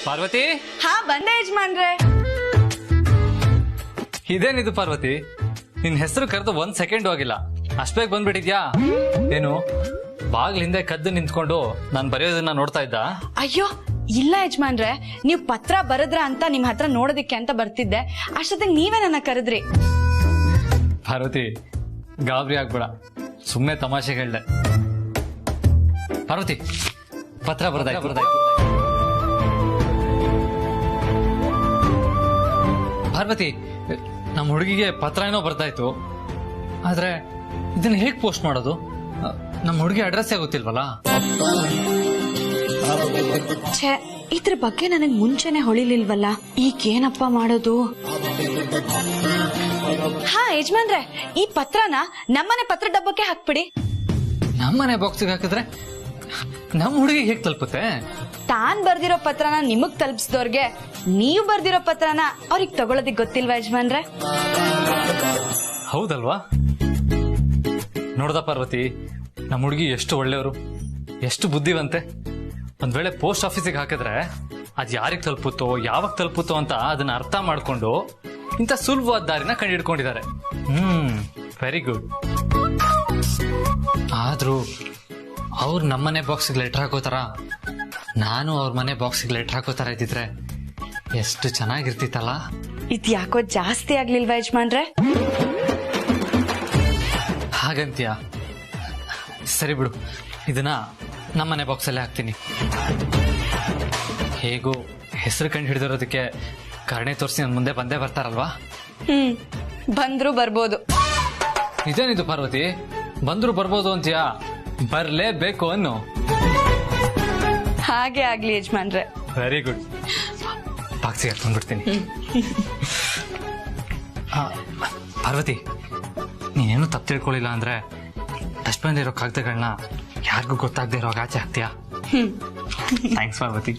ಪಾರ್ವತಿ, ಹಾ ಬಂದೆ ಯಜಮಾನ್ರೆ. ಇದೇನಿದು ಪಾರ್ವತಿ, ನಿನ್ ಹೆಸರು ಕರೆದು 1 ಸೆಕೆಂಡ್ ಆಗಿಲ್ಲ, ಅಷ್ಟ್ ಬೇಗ ಬಂದ್ಬಿಟ್ಟಿದ್ಯಾ? ಏನು ಬಾಗ್ಲ ಹಿಂದೆ ಕದ್ದು ನಿಂತ್ಕೊಂಡು ನಾನ್ ಬರೆಯೋದನ್ನ ನೋಡ್ತಾ ಇದ್ದ? ಅಯ್ಯೋ ಇಲ್ಲ ಯಜಮಾನ್ರೆ, ನೀವ್ ಪತ್ರ ಬರದ್ರ ಅಂತ ನಿಮ್ ಹತ್ರ ನೋಡೋದಿಕ್ಕೆ ಅಂತ ಬರ್ತಿದ್ದೆ, ಅಷ್ಟೊತ್ತಿಗೆ ನೀವೇ ನನ್ನ ಕರೆದ್ರಿ. ಪಾರ್ವತಿ, ಗಾಬರಿ ಆಗ್ಬೇಡ, ಸುಮ್ನೆ ತಮಾಷೆಗೆ ಹೇಳ್ದೆ. ಪಾರ್ವತಿ, ಪತ್ರ ಬರ್ದಾಯ್ತು. ಪಾರ್ವತಿ, ನಮ್ಮ ಹುಡುಗಿಗೆ ಪತ್ರ ಏನೋ ಬರ್ತಾಯ್ತು, ಆದ್ರೆ ಇದನ್ನ ಹೇಗ್ ಪೋಸ್ಟ್ ಮಾಡೋದು? ನಮ್ಮ ಹುಡುಗಿ ಅಡ್ರೆಸ್ ಗೊತ್ತಿಲ್ವಲ್ಲ. ಛೇ, ಇದ್ರ ಬಗ್ಗೆ ನನಗ್ ಮುಂಚೆನೆ ಹೊಳಿಲಿಲ್ವಲ್ಲ, ಈಗೇನಪ್ಪ ಮಾಡೋದು? ಹಾ ಯಜಮಾನ್ರೆ, ಈ ಪತ್ರನ ನಮ್ಮನೆ ಪತ್ರ ಡಬ್ಬಕ್ಕೆ ಹಾಕ್ಬಿಡಿ. ನಮ್ಮನೆ ಬಾಕ್ಸಿಗೆ ಹಾಕಿದ್ರೆ ನಮ್ಮ ಹುಡುಗಿಗೆ ಹೇಗ್ ತಲುಪುತ್ತೆ? ತಾನ್ ಬರ್ದಿರೋ ಪತ್ರನ ನಿಮಗ್ ತಲುಪಿಸಿದವ್ರಿಗೆ ನೀವು ಬರ್ದಿರೋ ಪತ್ರನ ಅವ್ರಿಗೆ ತಗೊಳೋದಿಕ್ ಗೊತ್ತಿಲ್ವಾ ಯಜಮಾನ್ರೆ? ಹೌದಲ್ವಾ? ನೋಡ್ದ ಪಾರ್ವತಿ, ನಮ್ಮ ಹುಡುಗಿ ಎಷ್ಟು ಒಳ್ಳೆಯವರು, ಎಷ್ಟು ಬುದ್ಧಿವಂತೆ. ಒಂದ್ ವೇಳೆ ಪೋಸ್ಟ್ ಆಫೀಸಿಗೆ ಹಾಕಿದ್ರೆ ಅದ್ ಯಾರಿಗೆ ತಲುಪುತ್ತೋ, ಯಾವಾಗ ತಲುಪುತ್ತೋ ಅಂತ ಅದನ್ನ ಅರ್ಥ ಮಾಡ್ಕೊಂಡು ಇಂಥ ಸುಲಭವಾದ ದಾರಿನ ಕಂಡುಹಿಡ್ಕೊಂಡಿದ್ದಾರೆ. Very good. ಆದ್ರೂ ಅವ್ರು ನಮ್ಮನೆ ಬಾಕ್ಸಿಗೆ ಲೆಟರ್ ಹಾಕೋತಾರ, ನಾನು ಅವ್ರ ಮನೆ ಬಾಕ್ಸಿಗೆ ಲೆಟರ್ ಹಾಕೋತಾರ ಇದ್ದಿದ್ರೆ ಎಷ್ಟು ಚೆನ್ನಾಗಿರ್ತಿತ್ತಲ್ಲ. ಇದ್ ಯಾಕೋ ಜಾಸ್ತಿ ಆಗ್ಲಿಲ್ವಾ ಯಜಮಾನ್ರೆ? ಹಾಗಂತೀಯ? ಸರಿ ಬಿಡು, ಇದನ್ನ ನಮ್ಮನೆ ಬಾಕ್ಸಲ್ಲೇ ಹಾಕ್ತೀನಿ. ಹೇಗೂ ಹೆಸರು ಕಂಡು ಹಿಡಿದಿರೋದಕ್ಕೆ ಕರುಣೆ ತೋರಿಸಿ ನನ್ನ ಮುಂದೆ ಬಂದೇ ಬರ್ತಾರಲ್ವಾ? ಬಂದ್ರು ಬರ್ಬೋದು. ಇದೇನಿದು ಪಾರ್ವತಿ, ಬಂದ್ರು ಬರ್ಬೋದು ಅಂತೀಯಾ? ಬರ್ಲೇಬೇಕು ಅನ್ನು. ಹಾಗೆ ಆಗ್ಲಿ ಯಜಮಾನ್ರೆ. Very good. ಬಾಕ್ಸಿಗೆ ಹಾಕೊಂಡ್ಬಿಡ್ತೀನಿ. ಪಾರ್ವತಿ, ನೀನೇನು ತಪ್ಪು ತಿಳ್ಕೊಳ್ಳಿಲ್ಲ ಅಂದ್ರೆ ಡಸ್ಟ್ಬಿನ್ ಇರೋ ಕಾಗದಗಳನ್ನ ಯಾರಿಗೂ ಗೊತ್ತಾಗದೆ ಇರೋ ಆಚೆ ಹಾಕ್ತೀಯಾ? ಥ್ಯಾಂಕ್ಸ್ ಪಾರ್ವತಿ.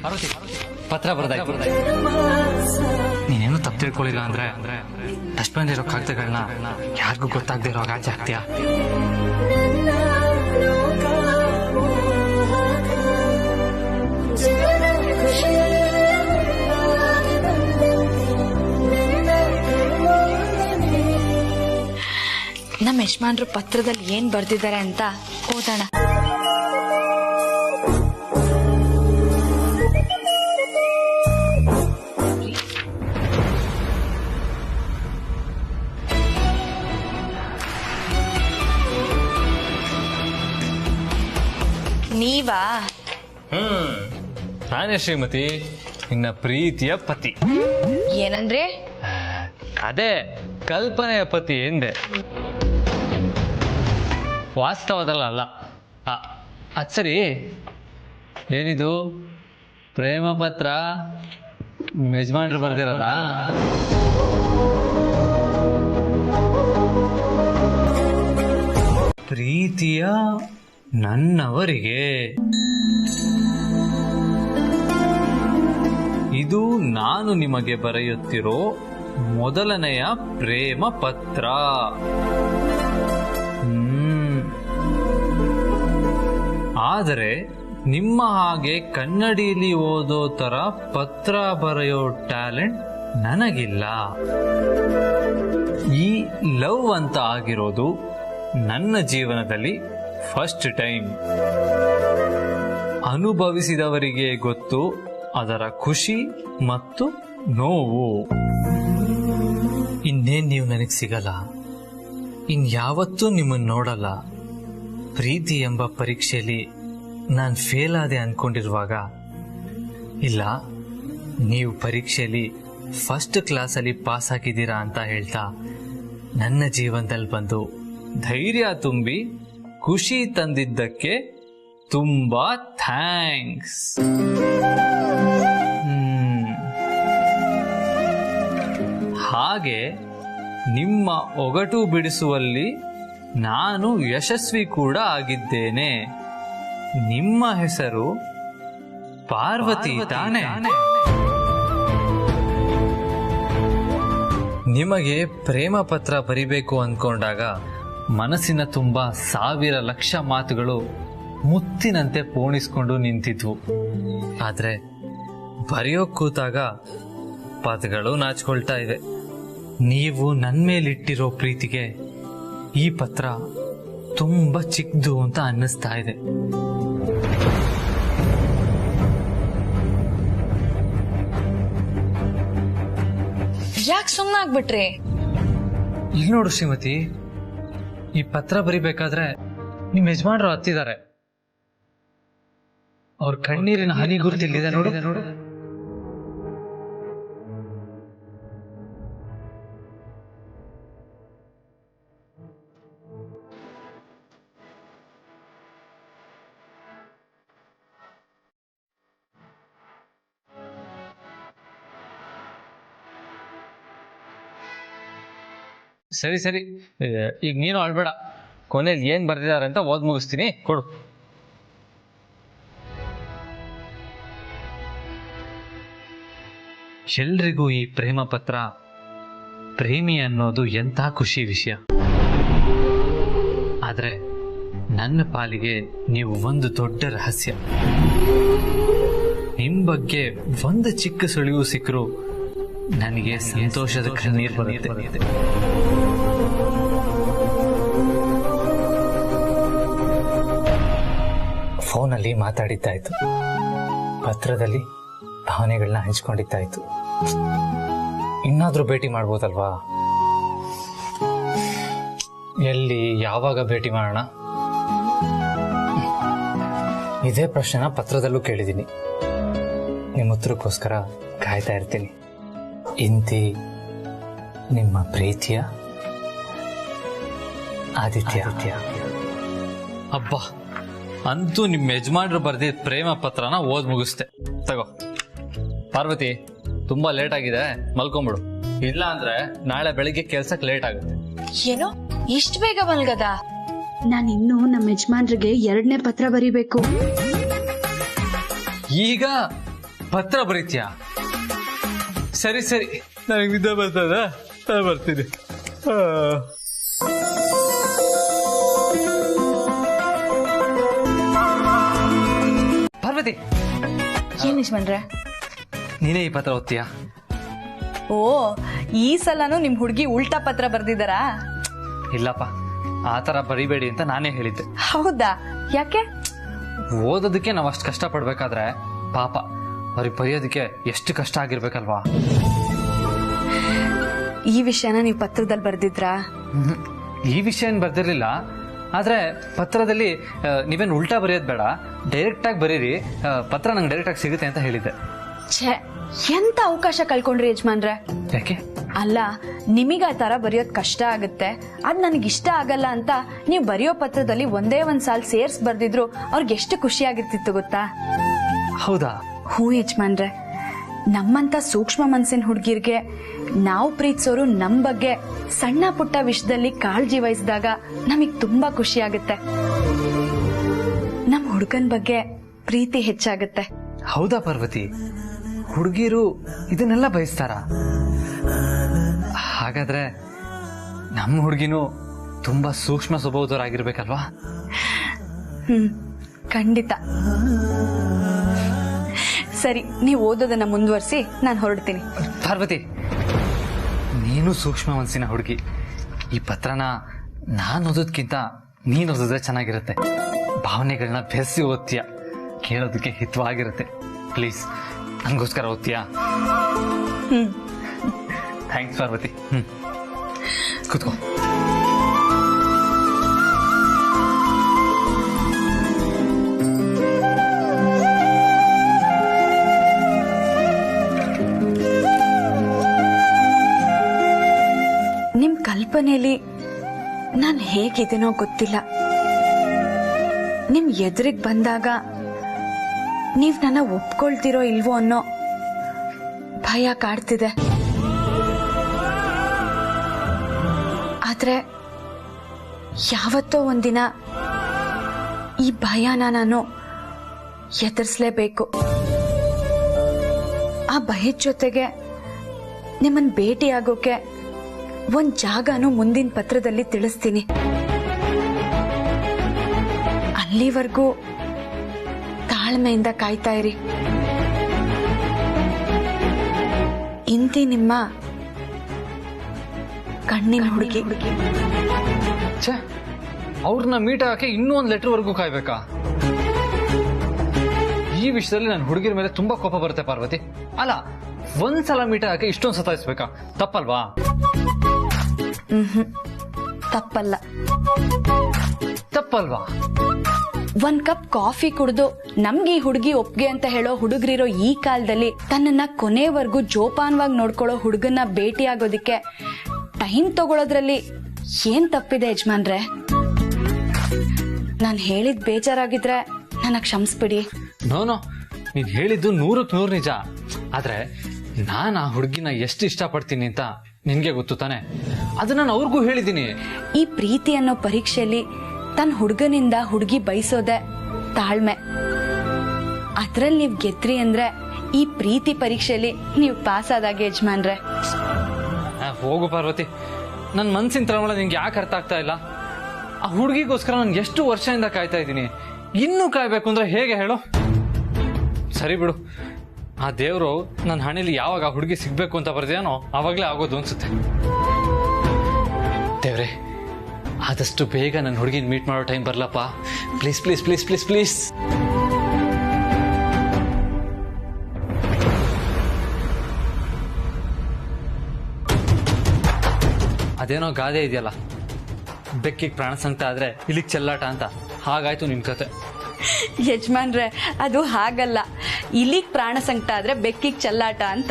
ಪಾರ್ವತಿ, ಪತ್ರ ಬರ್ದಾಯ್ತು. ನೀನೇನು ತಪ್ಪು ತಿಳ್ಕೊಳ್ಳಿಲ್ಲ ಅಂದ್ರೆ ಡಸ್ಟ್ಬಿನ್ ಇರೋ ಕಾಗದಗಳನ್ನ ಯಾರಿಗೂ ಗೊತ್ತಾಗದೆ ಇರೋ ಆಚೆ ಹಾಕ್ತೀಯಾ? ನಮ್ಮ ಯಜಮಾನ್ರು ಪತ್ರದಲ್ಲಿ ಏನ್ ಬರ್ದಿದ್ದಾರೆ ಅಂತ ಓದೋಣ. ನೀವಾ? ನಾನೇ ಶ್ರೀಮತಿ, ನಿನ್ನ ಪ್ರೀತಿಯ ಪತಿ. ಏನಂದ್ರೆ? ಅದೇ ಕಲ್ಪನೆಯ ಪತಿ ಎಂದೆ, ವಾಸ್ತವದಲ್ಲ. ಅದ್ ಸರಿ, ಏನಿದು ಪ್ರೇಮ ಪತ್ರ ಯಜಮಾನ್ರು ಬರ್ದಿರಲ್ಲ? ಪ್ರೀತಿಯ ನನ್ನವರಿಗೆ, ಇದು ನಾನು ನಿಮಗೆ ಬರೆಯುತ್ತಿರೋ ಮೊದಲನೆಯ ಪ್ರೇಮ ಪತ್ರ. ಆದರೆ ನಿಮ್ಮ ಹಾಗೆ ಕನ್ನಡಿಲಿ ಓದೋ ತರ ಪತ್ರ ಬರೆಯೋ ಟ್ಯಾಲೆಂಟ್ ನನಗಿಲ್ಲ. ಈ ಲವ್ ಅಂತ ಆಗಿರೋದು ನನ್ನ ಜೀವನದಲ್ಲಿ ಫಸ್ಟ್ ಟೈಮ್. ಅನುಭವಿಸಿದವರಿಗೆ ಗೊತ್ತು ಅದರ ಖುಷಿ ಮತ್ತು ನೋವು. ಇನ್ನೇನ್ ನೀವು ನನಗೆ ಸಿಗಲ್ಲ, ಇನ್ಯಾವತ್ತೂ ನಿಮ್ಮನ್ನು ನೋಡಲ್ಲ. ಪ್ರೀತಿ ಎಂಬ ಪರೀಕ್ಷೆಯಲ್ಲಿ ನಾನು ಫೇಲ್ ಆದೆ ಅನ್ಕೊಂಡಿರುವಾಗ, ಇಲ್ಲ ನೀವು ಪರೀಕ್ಷೆಯಲ್ಲಿ ಫಸ್ಟ್ ಕ್ಲಾಸಲ್ಲಿ ಪಾಸ್ ಆಗಿದ್ದೀರಾ ಅಂತ ಹೇಳ್ತಾ ನನ್ನ ಜೀವನದಲ್ಲಿ ಬಂದು ಧೈರ್ಯ ತುಂಬಿ ಖುಷಿ ತಂದಿದ್ದಕ್ಕೆ ತುಂಬಾ ಥ್ಯಾಂಕ್ಸ್. ಹಾಗೆ ನಿಮ್ಮ ಒಗಟು ಬಿಡಿಸುವಲ್ಲಿ ನಾನು ಯಶಸ್ವಿ ಕೂಡ ಆಗಿದ್ದೇನೆ. ನಿಮ್ಮ ಹೆಸರು ಪಾರ್ವತಿ ತಾನೆ? ನಿಮಗೆ ಪ್ರೇಮ ಪತ್ರ ಬರಿಬೇಕು ಅಂದ್ಕೊಂಡಾಗ ಮನಸ್ಸಿನ ತುಂಬ ಸಾವಿರ ಲಕ್ಷ ಮಾತುಗಳು ಮುತ್ತಿನಂತೆ ಪೋಣಿಸ್ಕೊಂಡು ನಿಂತಿದ್ವು. ಆದ್ರೆ ಬರೆಯೋಕ್ ಕೂತಾಗ ಪದಗಳು ನಾಚ್ಕೊಳ್ತಾ ಇವೆ. ನೀವು ನನ್ನ ಮೇಲಿಟ್ಟಿರೋ ಪ್ರೀತಿಗೆ ಈ ಪತ್ರ ತುಂಬಾ ಚಿಕ್ಕದು ಅಂತ ಅನ್ನಿಸ್ತಾ ಇದೆ. ಯಾಕೆ ಸುಮ್ಮನಾಗ್ಬಿಟ್ರಿ? ಇಲ್ಲಿ ನೋಡು ಶ್ರೀಮತಿ, ಈ ಪತ್ರ ಬರಿಬೇಕಾದ್ರೆ ನಿಮ್ ಯಜಮಾನ್ರು ಹತ್ತಿದ್ದಾರೆ. ಅವ್ರ ಕಣ್ಣೀರಿನ ಹನಿ ಗುರುತಿಲ್ಲಿದೆ ನೋಡು. ಸರಿ ಸರಿ, ಈಗ ನೀನು ಅಳ್ಬೇಡ. ಕೊನೆಯಲ್ಲಿ ಏನ್ ಬರ್ದಿದ್ದಾರೆ ಅಂತ ಓದ್ ಮುಗಿಸ್ತೀನಿ, ಕೊಡು. ಎಲ್ರಿಗೂ ಈ ಪ್ರೇಮ ಪತ್ರ, ಪ್ರೇಮಿ ಅನ್ನೋದು ಎಂಥ ಖುಷಿ ವಿಷಯ. ಆದ್ರೆ ನನ್ನ ಪಾಲಿಗೆ ನೀವು ಒಂದು ದೊಡ್ಡ ರಹಸ್ಯ. ನಿಮ್ ಬಗ್ಗೆ ಒಂದು ಚಿಕ್ಕ ಸುಳಿವು ಸಿಕ್ಕರೂ ನನಗೆ ಸಂತೋಷದ ಕಣ್ಣೀರು ಬರುತ್ತೆ. ಫೋನಲ್ಲಿ ಮಾತಾಡಿದ್ದಾಯ್ತು, ಪತ್ರದಲ್ಲಿ ಭಾವನೆಗಳನ್ನ ಹಂಚ್ಕೊಂಡಿದ್ದಾಯ್ತು. ಇನ್ನಾದ್ರೂ ಭೇಟಿ ಮಾಡ್ಬೋದಲ್ವಾ? ಎಲ್ಲಿ, ಯಾವಾಗ ಭೇಟಿ ಮಾಡೋಣ? ಇದೇ ಪ್ರಶ್ನೆನ ಪತ್ರದಲ್ಲೂ ಕೇಳಿದ್ದೀನಿ. ನಿಮ್ಮ ಉತ್ತರಕ್ಕೋಸ್ಕರ ಕಾಯ್ತಾ ಇರ್ತೀನಿ. ಇಂತಿ ನಿಮ್ಮ ಪ್ರೀತಿಯ ಆದಿತ್ಯ. ಅಬ್ಬಾ, ಅಂತೂ ನಿಮ್ಮ ಯಜಮಾನ್ರು ಬರ್ದಿದ್ದ ಪ್ರೇಮ ಪತ್ರನ ಓದ್ ಮುಗಿಸ್ತೆ. ತಗೋ ಪಾರ್ವತಿ, ತುಂಬಾ ಲೇಟ್ ಆಗಿದೆ, ಮಲ್ಕೊಂಬಿಡು. ಇಲ್ಲ ಅಂದ್ರೆ ನಾಳೆ ಬೆಳಿಗ್ಗೆ ಕೆಲ್ಸಕ್ಕೆ ಲೇಟ್ ಆಗುತ್ತೆ. ಏನೋ ಇಷ್ಟು ಬೇಗ ಮಲ್ಗದ? ನಾನಿನ್ನು ನಮ್ಮ ಯಜಮಾನ್ರಿಗೆ 2ನೇ ಪತ್ರ ಬರಿಬೇಕು. ಈಗ ಪತ್ರ ಬರೀತ್ಯಾ? ಸರಿ ಸರಿ, ನನಗೆ ನಿದ್ದೆ ಬರ್ತದ, ಬರ್ತೀನಿ. ಪಾರ್ವತಿ, ಏನ್ ಯಜಮಾನ್ರೆ? ನೀನೇ ಈ ಪತ್ರ ಓದ್ತೀಯಾ? ಓ, ಈ ಸಲನು ನಿಮ್ ಹುಡುಗಿ ಉಲ್ಟಾ ಪತ್ರ ಬರ್ದಿದ್ದಾರಾ? ಇಲ್ಲಪ್ಪ, ಆತರ ಬರಿಬೇಡಿ ಅಂತ ನಾನೇ ಹೇಳಿದ್ದೆ. ಹೌದಾ? ಯಾಕೆ? ಓದೋದಕ್ಕೆ ನಾವು ಅಷ್ಟು ಕಷ್ಟ ಪಡ್ಬೇಕಾದ್ರೆ ಪಾಪ ಅವ್ರಿಗೆ ಬರೆಯೋದಕ್ಕೆ ಎಷ್ಟು ಕಷ್ಟ ಆಗಿರ್ಬೇಕಲ್ವಾ? ಈ ವಿಷಯನ ನೀವು ಪತ್ರದಲ್ಲಿ ಬರ್ದಿದ್ರಾ? ಈ ವಿಷಯ ಏನ್ ಬರ್ದಿರ್ಲಿಲ್ಲ. ಆದ್ರೆ ಪತ್ರದಲ್ಲಿ ನೀವೇನು ಉಲ್ಟಾ ಬರೆಯೋದು ಬೇಡ, ಡೈರೆಕ್ಟ್ ಆಗಿ ಬರೀರಿ, ಪತ್ರ ನಂಗೆ ಡೈರೆಕ್ಟ್ ಆಗಿ ಸಿಗುತ್ತೆ ಅಂತ ಹೇಳಿದ್ದೆ. ಛೇ, ಎಂತ ಅವಕಾಶ ಕಳ್ಕೊಂಡ್ರಿ ಯಜಮಾನ್ರೆ. ಯಾಕೆ? ಅಲ್ಲ, ನಿಮಗ ಆ ತರ ಬರೆಯೋದ್ ಕಷ್ಟ ಆಗುತ್ತೆ, ಅದ್ ನನಗೆ ಇಷ್ಟ ಆಗಲ್ಲ ಅಂತ ನೀವು ಬರೆಯೋ ಪತ್ರದಲ್ಲಿ ಒಂದೇ ಒಂದ್ ಸಾಲ್ ಸೇರ್ಸ್ ಬರ್ದಿದ್ರು ಅವ್ರಿಗೆ ಎಷ್ಟು ಖುಷಿ ಆಗಿರ್ತಿತ್ತು ಗೊತ್ತಾ? ಹೌದಾ? ಹ್ಞೂ ಯಜಮಾನ್ರೆ, ನಮ್ಮಂತ ಸೂಕ್ಷ್ಮ ಮನ್ಸಿನ ಹುಡುಗಿರ್ಗೆ ನಾವು ಪ್ರೀತಿಸೋರು ನಮ್ ಬಗ್ಗೆ ಸಣ್ಣ ಪುಟ್ಟ ವಿಷಯದಲ್ಲಿ ಕಾಳಜಿ ವಹಿಸಿದಾಗ ನಮಗ್ ತುಂಬಾ ಖುಷಿ ಆಗುತ್ತೆ. ನಮ್ ಹುಡುಗನ್ ಬಗ್ಗೆ ಪ್ರೀತಿ ಹೆಚ್ಚಾಗುತ್ತೆ. ಹೌದಾ ಪಾರ್ವತಿ? ಹುಡುಗಿರು ಇದನ್ನೆಲ್ಲ ಬಯಸ್ತಾರ? ಹಾಗಾದ್ರೆ ನಮ್ಮ ಹುಡುಗಿನೂ ತುಂಬಾ ಸೂಕ್ಷ್ಮ ಸ್ವಭಾವದವರಾಗಿರ್ಬೇಕಲ್ವಾ? ಖಂಡಿತ. ಸರಿ, ನೀವು ಓದೋದನ್ನ ಮುಂದುವರಿಸಿ, ನಾನು ಹೊರಡ್ತೀನಿ. ಪಾರ್ವತಿ, ನೀನು ಸೂಕ್ಷ್ಮ ಮನಸ್ಸಿನ ಹುಡುಗಿ. ಈ ಪತ್ರನ ನಾನು ಓದೋದ್ಕಿಂತ ನೀನು ಓದಿದ್ರೆ ಚೆನ್ನಾಗಿರುತ್ತೆ. ಭಾವನೆಗಳನ್ನ ಬೆರೆಸಿ ಓದ್ತೀಯ, ಕೇಳೋದಕ್ಕೆ ಹಿತವಾಗಿರುತ್ತೆ. ಪ್ಲೀಸ್ ನನಗೋಸ್ಕರ ಓದ್ತೀಯಾ? ಥ್ಯಾಂಕ್ಸ್ ಪಾರ್ವತಿ. ಕೂತ್ಕೋ. ನಿಮ್ ಕಲ್ಪನೆಯಲ್ಲಿ ನಾನು ಹೇಗಿದ್ದೀನೋ ಗೊತ್ತಿಲ್ಲ. ನಿಮ್ ಎದುರಿಗೆ ಬಂದಾಗ ನೀವ್ ನನ್ನ ಒಪ್ಕೊಳ್ತಿರೋ ಇಲ್ವೋ ಅನ್ನೋ ಭಯ ಕಾಡ್ತಿದೆ. ಆದ್ರೆ ಯಾವತ್ತೋ ಒಂದಿನ ಈ ಭಯನ ನಾನು ಎದುರಿಸಲೇಬೇಕು. ಆ ಭಯದ ಜೊತೆಗೆ ನಿಮ್ಮನ್ನ ಭೇಟಿಯಾಗೋಕೆ ಒಂದ್ ಜಾಗನೂ ಮುಂದಿನ ಪತ್ರದಲ್ಲಿ ತಿಳಿಸ್ತೀನಿ. ಅಲ್ಲಿವರೆಗೂ ತಾಳ್ಮೆಯಿಂದ ಕಾಯ್ತಾ ಇರಿ. ಇಂತಿ ನಿಮ್ಮ ಕಣ್ಣಿನ ಹುಡುಗಿ. ಅವ್ರನ್ನ ಮೀಟ್ ಆಗಕ್ಕೆ ಇನ್ನೂ ಒಂದು ಲೆಟರ್ ವರೆಗೂ ಕಾಯ್ಬೇಕಾ? ಈ ವಿಷಯದಲ್ಲಿ ನನ್ನ ಹುಡುಗಿರ ಮೇಲೆ ತುಂಬಾ ಕೋಪ ಬರುತ್ತೆ ಪಾರ್ವತಿ. ಅಲ್ಲ, ಒಂದ್ಸಲ ಮೀಟ್ ಆಗಕ್ಕೆ ಇಷ್ಟೊಂದು ಸತಾಯಿಸ್ಬೇಕಾ? ತಪ್ಪಲ್ವಾ? ತಪ್ಪಲ್ಲ. ತಪ್ಪಲ್ವಾ? ಒಂದ್ ಕಪ್ ಕಾಫಿ ಕುಡಿದು ನಮ್ಗೆ ಈ ಹುಡುಗಿ ಒಪ್ಗೆ ಅಂತ ಹೇಳೋ ಹುಡುಗರಿರೋ ಈ ಕಾಲದಲ್ಲಿ ತನ್ನನ್ನ ಕೊನೆವರೆಗೂ ಜೋಪಾನವಾಗಿ ನೋಡ್ಕೊಳ್ಳೋ ಹುಡುಗನ್ನ ಭೇಟಿ ಆಗೋದಿಕ್ಕೆ ಟೈಮ್ ತಗೊಳೋದ್ರಲ್ಲಿ ಏನ್ ತಪ್ಪಿದೆ ಯಜಮಾನ್ರೆ? ನಾನ್ ಹೇಳಿದ್ ಬೇಜಾರಾಗಿದ್ರೆ ನನ್ನ ಕ್ಷಮಿಸ್ಬಿಡಿ. ನೋ, ನೀನ್ ಹೇಳಿದ್ದು 100% ನಿಜ. ಆದ್ರೆ ನಾನ್ ಆ ಹುಡುಗಿನ ಎಷ್ಟು ಇಷ್ಟಪಡ್ತೀನಿ ಅಂತ ನಿನ್ಗೆ ಗೊತ್ತು ತಾನೆ? ಅದನ್ನ ನಾನು ಅವ್ರಿಗೂ ಹೇಳಿದ್ದೀನಿ. ಈ ಪ್ರೀತಿ ಅನ್ನೋ ಪರೀಕ್ಷೆಯಲ್ಲಿ ತನ್ನ ಹುಡುಗನಿಂದ ಹುಡುಗಿ ಬಯಸೋದೆ ತಾಳ್ಮೆ. ಅದ್ರಲ್ಲಿ ನೀವ್ ಗೆದ್ರಿ ಅಂದ್ರೆ ಈ ಪ್ರೀತಿ ಪರೀಕ್ಷೆಯಲ್ಲಿ ನೀವು ಪಾಸ್ ಆದಾಗ ಯಜಮಾನ್ರೆ. ಹೋಗು ಪಾರ್ವತಿ, ನನ್ನ ಮನ್ಸಿನ ತಳಮಳ ನಿಂಗೆ ಯಾಕೆ ಅರ್ಥ ಆಗ್ತಾ ಇಲ್ಲ? ಆ ಹುಡುಗಿಗೋಸ್ಕರ ನಾನು ಎಷ್ಟು ವರ್ಷದಿಂದ ಕಾಯ್ತಾ ಇದ್ದೀನಿ. ಇನ್ನೂ ಕಾಯ್ಬೇಕು ಅಂದ್ರೆ ಹೇಗೆ ಹೇಳು? ಸರಿ ಬಿಡು, ಆ ದೇವ್ರು ನನ್ನ ಹಣೆಯಲ್ಲಿ ಯಾವಾಗ ಆ ಹುಡುಗಿ ಸಿಗ್ಬೇಕು ಅಂತ ಬರ್ದೇನೋ ಆವಾಗ್ಲೇ ಆಗೋದು ಅನ್ಸುತ್ತೆ. ದೇವ್ರೆ, ಆದಷ್ಟು ಬೇಗ ನನ್ನ ಹುಡುಗಿನ ಮೀಟ್ ಮಾಡೋ ಟೈಮ್ ಬರ್ಲಪ್ಪ. Please please please please please. ಅದೇನೋ ಗಾದೆ ಇದೆಯಲ್ಲ, ಬೆಕ್ಕಿಗೆ ಪ್ರಾಣ ಸಂಕಟ ಆದ್ರೆ ಇಲ್ಲಿಗೆ ಚೆಲ್ಲಾಟ ಅಂತ. ಹಾಗಾಯ್ತು ನಿನ್ ಕತೆ. ಯಜಮಾನ್ರೆ, ಅದು ಹಾಗಲ್ಲ. ಇಲ್ಲಿಗ್ ಪ್ರಾಣ ಸಂಕಟ ಆದ್ರೆ ಬೆಕ್ಕಿಗೆ ಚೆಲ್ಲಾಟ ಅಂತ.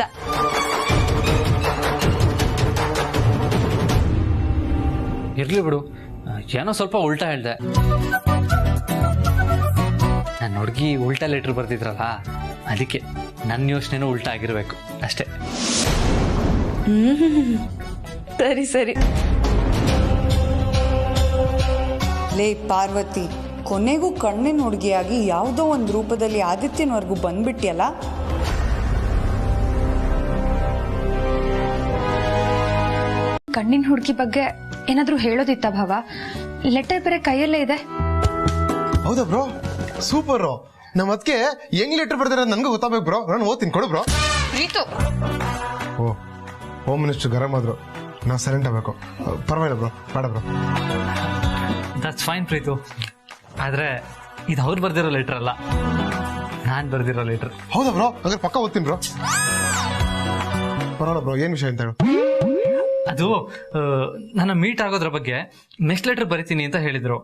ಇರ್ಲಿ ಬಿಡು, ಏನೋ ಸ್ವಲ್ಪ ಉಲ್ಟಾ ಹೇಳ್ದೆ. ನನ್ನ ಹುಡುಗಿ ಉಲ್ಟಾ ಲೆಟರ್ ಬರ್ತಿದ್ರಲ್ಲ, ಅದಕ್ಕೆ ನನ್ನ ಯೋಚನೆನೂ ಉಲ್ಟಾ ಆಗಿರ್ಬೇಕು ಅಷ್ಟೇ. ಸರಿ ಸರಿ. ಲೇ ಪಾರ್ವತಿ, ಕೊನೆಗೂ ಕಣ್ಣಿನ ಹುಡುಗಿಯಾಗಿ ಯಾವುದೋ ಒಂದು ರೂಪದಲ್ಲಿ ಆದಿತ್ಯನವರೆಗೂ ಬಂದ್ಬಿಟ್ಟಿಯಲ್ಲ. ಕಣ್ಣಿನ ಹುಡುಗಿ ಬಗ್ಗೆ ಏನಾದ್ರೂ ಹೇಳೋದಿತ್ತ ಭಾವ? ಲೆಟರ್ ಬೇರೆ ಕೈಯಲ್ಲೇ ಇದೆ. ಹೌದಾ ಬ್ರೋ, ಸೂಪರ್. ನಮ್ಮ ಅದಕ್ಕೆ ಹೆಂಗ್ ಲೆಟರ್ ಬರ್ತಾರೆ ನನ್ಗೂ ಗೊತ್ತಾಗ್ಬೇಕು ಬ್ರೋ. ನಾನು ಓದ್ತೀನಿ, ಕೊಡು ಬ್ರೋ. ಓ, ಹೋಮ್ ಮಿನಿಸ್ಟರ್ ಗರಂ ಆದ್ರು, ನಾವು ಸೈಲೆಂಟ್ ಆಗ್ಬೇಕು. ಪರವಾಗಿಲ್ಲ ಬ್ರೋ, ಬೇಡ ಬ್ರೋ. That's fine Preethu. ಆದ್ರೆ ಇದು ಅವ್ರು ಬರ್ದಿರೋ ಲೆಟರ್ ಅಲ್ಲ, ನಾನ್ ಬರ್ದಿರೋ ಲೆಟರ್. ಹೌದಾ ಬ್ರೋ? ಹಾಗಾದ್ರೆ ಪಕ್ಕ ಓದ್ತೀನಿ ಬ್ರೋ. ಪರವಾಗಿಲ್ಲ ಬ್ರೋ, ಏನ್ ವಿಷಯ ಅಂತ ಹೇಳು. ಅದು ನನ್ನ ಮೀಟ್ ಆಗೋದ್ರ ಬಗ್ಗೆ ನೆಕ್ಸ್ಟ್ ಲೆಟರ್ ಬರಿತೀನಿ ಅಂತ ಹೇಳಿದ್ರು.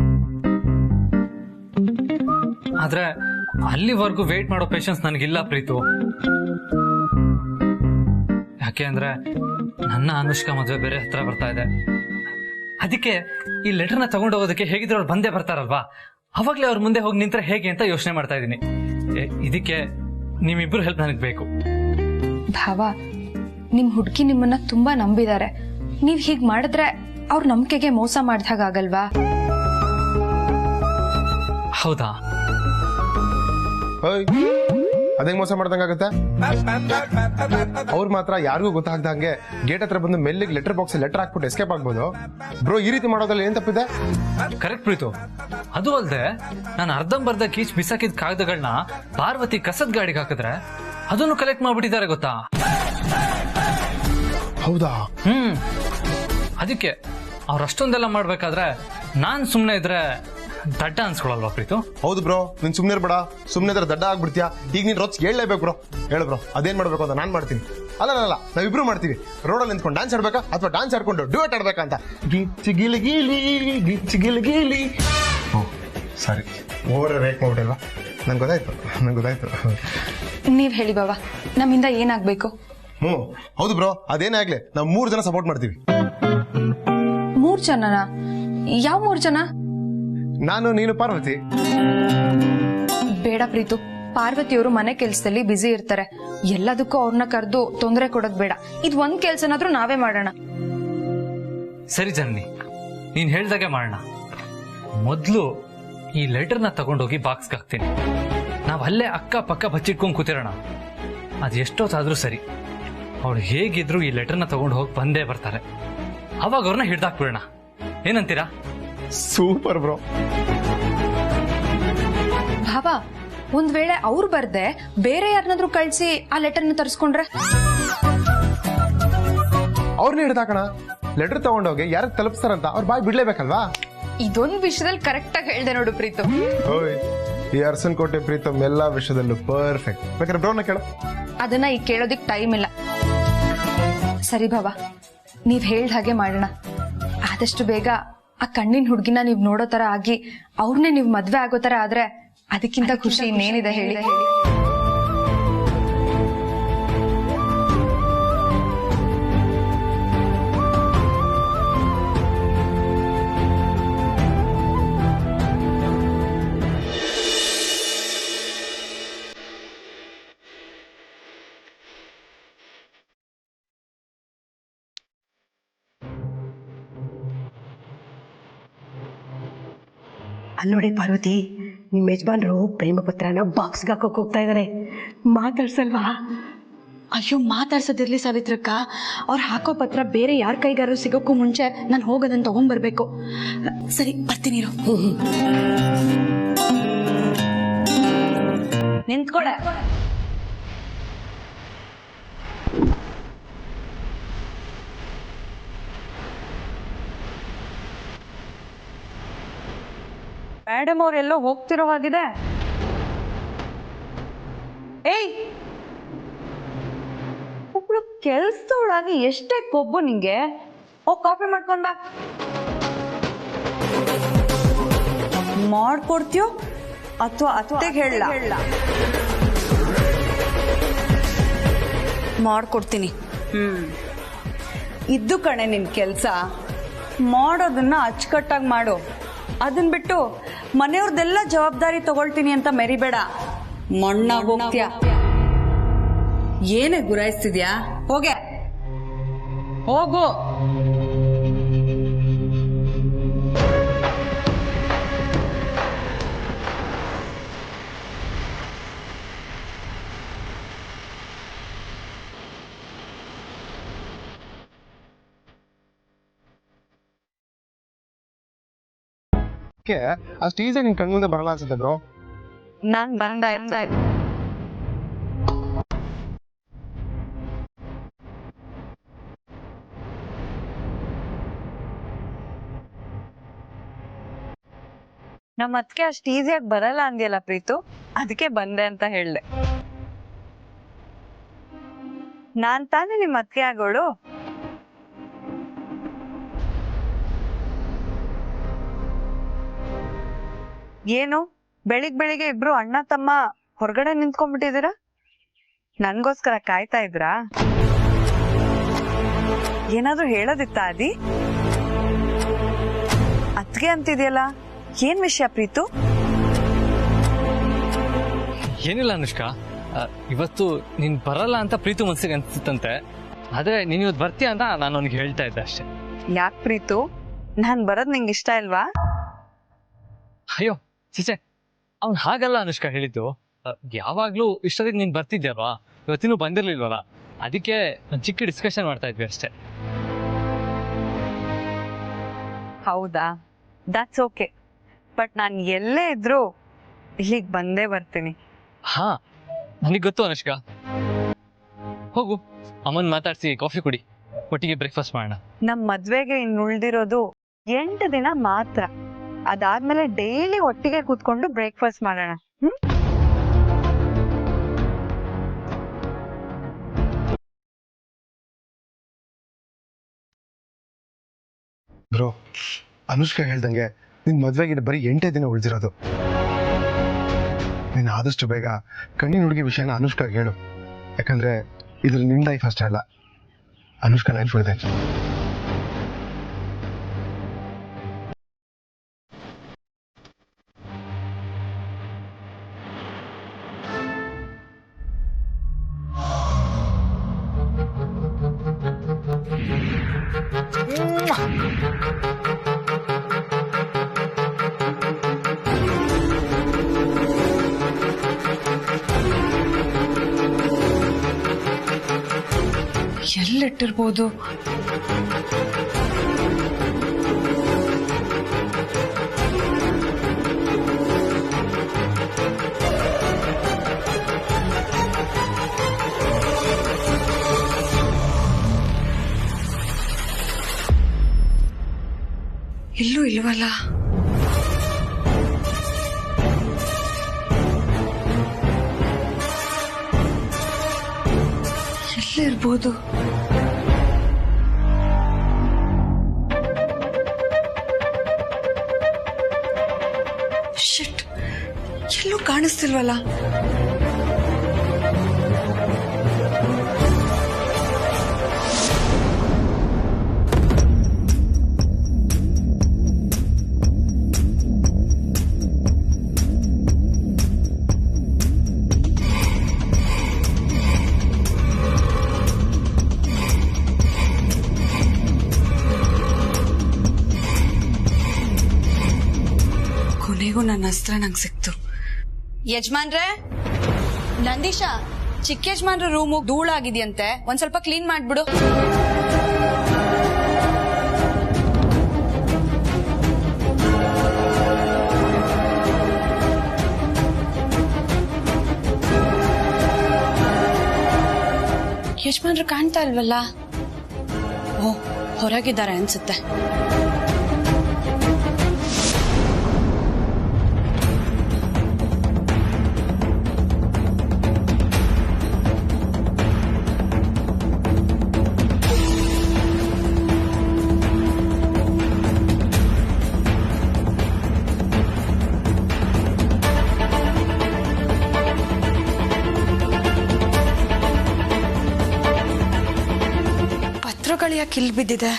ಆದ್ರೆ ಅಲ್ಲಿವರೆಗೂ ವೇಟ್ ಮಾಡೋ ಪೇಷನ್ಸ್ ನನಗಿಲ್ಲ ಪ್ರೀತು. ಯಾಕೆ ಅಂದ್ರೆ ನನ್ನ ಅನುಷ್ಕಾ ಮದುವೆ ಬೇರೆ ಹತ್ರ ಬರ್ತಾ ಇದೆ. ಅದಕ್ಕೆ ಈ ಲೆಟರ್ನ ತಗೊಂಡೋಗೋದಕ್ಕೆ ಹೇಗಿದ್ರು ಅವ್ರು ಬಂದೇ ಬರ್ತಾರಲ್ವಾ, ಅವಾಗ್ಲೇ ಅವ್ರ ಮುಂದೆ ಹೋಗಿ ನಿಂತ್ರೆ ಹೇಗೆ ಅಂತ ಯೋಚನೆ ಮಾಡ್ತಾ ಇದ್ದೀನಿ. ಇದಕ್ಕೆ ನಿಮ್ಮಿಬ್ರು ಹೆಲ್ಪ್ ನನಗೆ ಬೇಕು. ಭಾವ, ನಿಮ್ ಹುಡುಗಿ ನಿಮ್ಮನ್ನ ತುಂಬಾ ನಂಬಿದ್ದಾರೆ. ನೀವ್ ಹೀಗ್ ಮಾಡಿದ್ರೆ ಅವ್ರ ನಂಬಿಕೆಗೆ ಮೋಸ ಮಾಡ್ದಾಗಲ್ವಾ? ಹೌದಾ? ಅದೇ ಮೋಸ ಮಾಡ್ದಂಗಾಗತ್ತೆ. ಅವ್ರು ಮಾತ್ರ ಯಾರಿಗೂ ಗೊತ್ತಾಗ್ದಂಗೆ ಗೇಟ್ ಹತ್ರ ಬಂದು ಮೆಲ್ಲಿಗೆ ಲೆಟರ್ ಬಾಕ್ಸ್ ಲೆಟರ್ ಹಾಕ್ಬಿಟ್ಟು ಎಸ್ಕೇಪ್ ಆಗ್ಬೋದು. ಬ್ರೋ ಈ ರೀತಿ ಮಾಡೋದ್ರಲ್ಲಿ ಏನ್ ತಪ್ಪಿದೆ? ಕರೆಕ್ಟ್ ಪ್ರೀತು. ಅದು ಅಲ್ಲದೆ ನಾನು ಅರ್ಧಂಬರ್ಧ ಕೀಚ್ ಬಿಸಾಕಿದ ಕಾಗದಗಳನ್ನ ಪಾರ್ವತಿ ಕಸದ ಗಾಡಿಗೆ ಹಾಕಿದ್ರೆ ಅದನ್ನು ಕಲೆಕ್ಟ್ ಮಾಡ್ಬಿಟ್ಟಿದ್ದಾರೆ ಗೊತ್ತಾ? ಹೌದಾ? ಅದಕ್ಕೆ ಅವ್ರು ಅಷ್ಟೊಂದೆಲ್ಲ ಮಾಡ್ಬೇಕಾದ್ರೆ ನಾನ್ ಸುಮ್ನೆ ಇದ್ರೆ ದಡ್ಡ ಅನ್ಸ್ಕೊಳಲ್ವಾ ಪ್ರೀತು? ಹೌದು ಬ್ರೋ, ನೀನ್ ಸುಮ್ನೆ ಇರ್ಬೇಡ. ಸುಮ್ನೆ ಇದ್ರೆ ದಡ್ಡ ಆಗ್ಬಿಡ್ತೀಯಾ. ಈಗ ನೀನ್ ರೊಚ್ಚ ಹೇಳಲೇಬೇಕು ಬ್ರೋ. ಹೇಳು ಬ್ರೋ, ಅದೇನ್ ಮಾಡ್ಬೇಕು ಅಂತ ನಾನ್ ಮಾಡ್ತೀನಿ. ಅಲ್ಲ ನಾವಿಬ್ರು ಮಾಡ್ತೀವಿ. ರೋಡಲ್ಲಿ ನಿಂತ್ಕೊಂಡು ಡಾನ್ಸ್ ಆಡ್ಬೇಕಾ ಅಥವಾ ಡಾನ್ಸ್ ಆಡ್ಕೊಂಡು ಡ್ಯೂಯೆಟ್ ಆಡ್ಬೇಕಂತ. ಗಿಚ್ಚಿ ಗಿಲಿ ಗೀಲಿ. ಸಾರಿ, ಓವರ್ ರೇಟ್ ಮಾಡ್ಬಿಟ್ಟಲ್ವಾ? ನಂಗೆ ಗೊತ್ತಾಯ್ತು. ನೀವ್ ಹೇಳಿ ಬಾವ, ನಮ್ಮಿಂದ ಏನಾಗ್ಬೇಕು? ಹೌದು ಬ್ರೋ, ಅದೇನೇ ಆಗ್ಲಿ ನಾವು 3 ಜನ ಸಪೋರ್ಟ್ ಮಾಡ್ತೀವಿ. 3 ಜನನ? ಯಾವ 3 ಜನ? ನಾನು, ನೀನು, ಪಾರ್ವತಿ. ಬೇಡ ಪ್ರೀತು, ಪಾರ್ವತಿಯವರು ಮನೆ ಕೆಲ್ಸದಲ್ಲಿ ಬ್ಯುಸಿ ಇರ್ತಾರೆ. ಎಲ್ಲದಕ್ಕೂ ಅವ್ರನ್ನ ಕರೆದು ತೊಂದರೆ ಕೊಡೋದ್ ಬೇಡ. ಇದ್ ಒಂದ್ ಕೆಲ್ಸನಾದ್ರೂ ನಾವೇ ಮಾಡೋಣ. ಸರಿ ಜನನಿ, ನೀನ್ ಹೇಳ್ದಾಗೆ ಮಾಡೋಣ. ಮೊದ್ಲು ಈ ಲೆಟರ್ನ ತಗೊಂಡೋಗಿ ಬಾಕ್ಸ್ಗೆ ಹಾಕ್ತೀನಿ. ನಾವ್ ಅಲ್ಲೇ ಅಕ್ಕ ಪಕ್ಕ ಬಚ್ಚಿಟ್ಕೊಂಡ್ ಕೂತಿರೋಣ. ಅದ್ ಎಷ್ಟೊತ್ತಾದ್ರೂ ಸರಿ, ಅವಳು ಹೇಗಿದ್ರು ಈ ಲೆಟರ್ನ ತಗೊಂಡು ಹೋಗಿ ಬಂದೇ ಬರ್ತಾರೆ. ಅವಾಗ ಅವ್ರನ್ನ ಹಿಡ್ದಾಕ್ಬಿಡೋಣ. ಏನಂತೀರಾ? Super bro. ಭಾವ, ಒಂದ್ ವೇಳೆ ಅವ್ರು ಬರ್ದೆ ಬೇರೆ ಯಾರನ್ನಾದ್ರೂ ಕಳ್ಸಿ ಆ ಲೆಟರ್ನ ತರಿಸ್ಕೊಂಡ್ರೆ? ಅವ್ರನ್ನ ಹಿಡ್ದಾಕಣ. ಲೆಟರ್ ತಗೊಂಡೋಗಿ ಯಾರಿಗೆ ತಲುಪಿಸ್ತಾರಂತ ಅವ್ರ ಬಾಯ್ ಬಿಡ್ಲೇಬೇಕಲ್ವಾ? ಇದೊಂದ್ ವಿಷಯದಲ್ಲಿ ಕರೆಕ್ಟ್ ಆಗಿ ಹೇಳ್ದೆ ನೋಡು ಪ್ರೀತು. ಓಯ್, ಈ ಅರಸನಕೋಟೆ ಪ್ರೀತಮ್ ಎಲ್ಲಾ ವಿಷಯದಲ್ಲೂ ಪರ್ಫೆಕ್ಟ್. ಬೇಕಾದ್ರೆ ಬ್ರೋನ ಕೇಳು. ಅದನ್ನ ಈಗ ಕೇಳೋದಿಕ್ ಟೈಮ್ ಇಲ್ಲ. ಸರಿ ಭಾವ, ನೀವ್ ಹೇಳ್ದ ಹಾಗೆ ಮಾಡೋಣ. ಆದಷ್ಟು ಬೇಗ ಆ ಕಣ್ಣಿನ ಹುಡ್ಗಿನ ನೀವ್ ನೋಡೋ ತರ ಆಗಿ ಅವ್ರನ್ನೇ ನೀವ್ ಮದ್ವೆ ಆಗೋ ತರ ಆದ್ರೆ ಅದಕ್ಕಿಂತ ಖುಷಿ ಇನ್ನೇನಿದೆ ಹೇಳಿ. ಅಲ್ಲೋಡಿ ಪಾರ್ವತಿ, ನಿಮ್ಮ ಯಜಮಾನ್ರು ಪ್ರೇಮ ಪತ್ರನ ಬಾಕ್ಸ್ಗೆ ಹಾಕೋಕೆ ಹೋಗ್ತಾ ಇದ್ದಾರೆ. ಮಾತಾಡ್ಸಲ್ವಾ? ಅಯ್ಯೋ, ಮಾತಾಡ್ಸೋದಿರ್ಲಿ ಸಾವಿತ್ರಕ್ಕ. ಅವ್ರು ಹಾಕೋ ಪತ್ರ ಬೇರೆ ಯಾರ ಕೈಗಾರು ಸಿಗೋಕ್ಕೂ ಮುಂಚೆ ನಾನು ಹೋಗೋದನ್ನ ತಗೊಂಡ್ಬರ್ಬೇಕು. ಸರಿ, ಬರ್ತೀನಿ. ನಿಂತ್ಕೊಳ. ಮೇಡಮ್ ಅವರೆಲ್ಲೋ ಹೋಗ್ತಿರೋ ಹಾಗಿದೆ. ಏಯ್, ಒಬ್ಳು ಕೆಲ್ಸದೊಳಗೆ ಎಷ್ಟೇ ಕೊಬ್ಬು ನಿಂಗೆ. ಹೋಗ್ ಕಾಫಿ ಮಾಡ್ಕೊಂಡ್ ಬಾ. ಮಾಡ್ಕೊಡ್ತೀಯೋ ಅಥವಾ ಅತ್ತೆಗೆ ಹೇಳ? ಮಾಡ್ಕೊಡ್ತೀನಿ. ಇದ್ದು ಕಣೆ ನಿನ್ ಕೆಲ್ಸ. ಮಾಡೋದನ್ನ ಅಚ್ಚುಕಟ್ಟಾಗಿ ಮಾಡು. ಅದನ್ ಬಿಟ್ಟು ಮನೆಯವ್ರದೆಲ್ಲ ಜವಾಬ್ದಾರಿ ತಗೊಳ್ತೀನಿ ಅಂತ ಮೆರಿಬೇಡ. ಮಣ್ಣಾಗ ಹೋಗ್ತೀಯ. ಏನೇ ಗುರಾಯಿಸ್ತಿದ್ಯಾ? ಹೋಗೆ, ಹೋಗು. ಅಷ್ಟು ಈಸಿ ನಿನ್ ಕಣ್ಮುಂದೆ ಬರಲ್ಲ ಅನ್ಸುತ್ತೆ ಬ್ರೋ. ನಾನ್ ಬಂದ ನಮ್ಮ ಅತ್ತಿಗೆ ಅಷ್ಟು ಈಸಿಯಾಗಿ ಬರಲ್ಲ ಅಂದ್ಯಲ್ಲ ಪ್ರೀತು, ಅದಕ್ಕೆ ಬಂದೆ ಅಂತ ಹೇಳ್ದೆ. ನಾನ್ ತಾನೇ ನಿಮ್ಮ ಅತ್ತಿಗೆ ಆಗೋಳು. ಏನು ಬೆಳಿಗ್ಗೆ ಇಬ್ರು ಅಣ್ಣ ತಮ್ಮ ಹೊರಗಡೆ ನಿಂತ್ಕೊಂಡ್ಬಿಟ್ಟಿದ್ದೀರಾ? ನನ್ಗೋಸ್ಕರ ಕಾಯ್ತಾ ಇದ್ರಾ? ಏನಾದ್ರೂ ಹೇಳೋದಿತ್ತ ಆದಿ? ಅತ್ಗೆ ಅಂತಿದ್ಯಲ್ಲ, ಏನ್ ವಿಷಯ ಪ್ರೀತು? ಏನಿಲ್ಲ ಅನುಷ್ಕಾ, ಇವತ್ತು ನೀನ್ ಬರಲ್ಲ ಅಂತ ಪ್ರೀತು ಮನ್ಸಿಗೆ ಅನ್ಸುತ್ತಂತೆ. ಆದ್ರೆ ನೀನ್ ಇವತ್ತು ಬರ್ತೀಯ ಅಂತ ನಾನು ಅವ್ನಿಗೆ ಹೇಳ್ತಾ ಇದ್ದೆ ಅಷ್ಟೇ. ಯಾಕೆ ಪ್ರೀತು, ನಾನ್ ಬರೋದ್ ನಿಂಗೆ ಇಷ್ಟ ಇಲ್ವಾ? ಅಯ್ಯೋ ಚಿಚೆ, ಅವ್ನು ಹಾಗಲ್ಲ ಅನುಷ್ಕಾ ಹೇಳಿದ್ದು. ಯಾವಾಗ್ಲೂ ಇಷ್ಟೊತ್ತಿಗೆ ನೀನ್ ಬರ್ತಿದ್ಯಲ್ವಾ, ಇವತ್ತಿನೂ ಬಂದಿರ್ಲಿಲ್ವಲ್ಲ, ಅದಕ್ಕೆ ಒಂದು ಚಿಕ್ಕ ಡಿಸ್ಕಷನ್ ಮಾಡ್ತಾ ಇದ್ವಿ ಅಷ್ಟೇ. ಹೌದಾ, ದಟ್ಸ್ ಓಕೆ. ಬಟ್ ನಾನು ಎಲ್ಲೇ ಇದ್ರೂ ಇಲ್ಲಿಗೆ ಬಂದೇ ಬರ್ತೀನಿ. ಹಾ, ನನಗೆ ಗೊತ್ತು ಅನುಷ್ಕಾ. ಹೋಗು, ಅಮ್ಮನ್ ಮಾತಾಡ್ಸಿ ಕಾಫಿ ಕುಡಿ, ಒಟ್ಟಿಗೆ ಬ್ರೇಕ್ಫಾಸ್ಟ್ ಮಾಡೋಣ. ನಮ್ಮ ಮದ್ವೆಗೆ ಇನ್ನು ಉಳ್ದಿರೋದು 8 ದಿನ ಮಾತ್ರ. ಅದಾದ್ಮೇಲೆ ಡೈಲಿ ಒಟ್ಟಿಗೆ ಕೂತ್ಕೊಂಡು ಬ್ರೇಕ್ಫಾಸ್ಟ್ ಮಾಡೋಣ. ಬ್ರೋ, ಅನುಷ್ಕಾ ಹೇಳ್ದಂಗೆ ನಿನ್ ಮದ್ವೆಗೆ ಬರೀ 8 ದಿನ ಉಳಿದಿರೋದು. ನೀನು ಆದಷ್ಟು ಬೇಗ ಕಣ್ಣಿನ ಹುಡುಗಿ ವಿಷಯನ ಅನುಷ್ಕಾಗೆ ಹೇಳು. ಯಾಕಂದ್ರೆ ಇದ್ರಲ್ಲಿ ನಿನ್ ಲೈಫ್ ಅಷ್ಟೇ ಅಲ್ಲ, ಅನುಷ್ಕಾ ಲೈಫ್ ಉಳಿದೆ. ಎಲ್ಲಿಟ್ಟಿರ್ಬೋದು? ಇಲ್ಲೂ ಇಲ್ವಲ್ಲ. ಎಲ್ಲಿರ್ಬೋದು? ಶಿಟ್, ಎಲ್ಲೂ ಕಾಣಿಸ್ತಿಲ್ವಲ್ಲ. ಕೊನೆಗೂ ನನ್ನ ಅಸ್ತ್ರ ನಂಗೆ ಸಿಕ್ತು. ಯಜಮಾನ್ರೆ, ನಂದೀಶ, ಚಿಕ್ಕ ಯಜಮಾನ್ರ ರೂಮು ಧೂಳಾಗಿದೆಯಂತೆ, ಒಂದ್ ಸ್ವಲ್ಪ ಕ್ಲೀನ್ ಮಾಡ್ಬಿಡು. ಯಜಮಾನ್ರು ಕಾಣ್ತಾ ಇಲ್ವಲ್ಲ? ಓ, ಹೊರಗಿದ್ದಾರೆ ಅನ್ಸುತ್ತೆ. ಪತ್ರಗಳು ಯಾಕೆ ಇಲ್ಲಿ ಬಿದ್ದಿದೆ?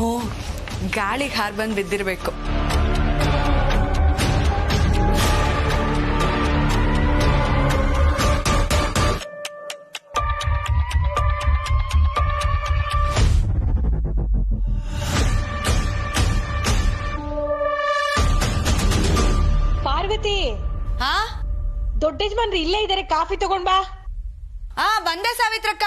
ಓ, ಗಾಳಿಗೆ ಹಾರ್ ಬಂದು ಬಿದ್ದಿರ್ಬೇಕು. ಪಾರ್ವತಿ, ಹಾ ದೊಡ್ಡ ಯಜಮಾನ್ರು ಇಲ್ಲೇ ಇದಾರೆ, ಕಾಫಿ ತಗೊಂಡ್ ಬಾ. ಬಂದೆ ಸಾವಿತ್ರಕ್ಕ.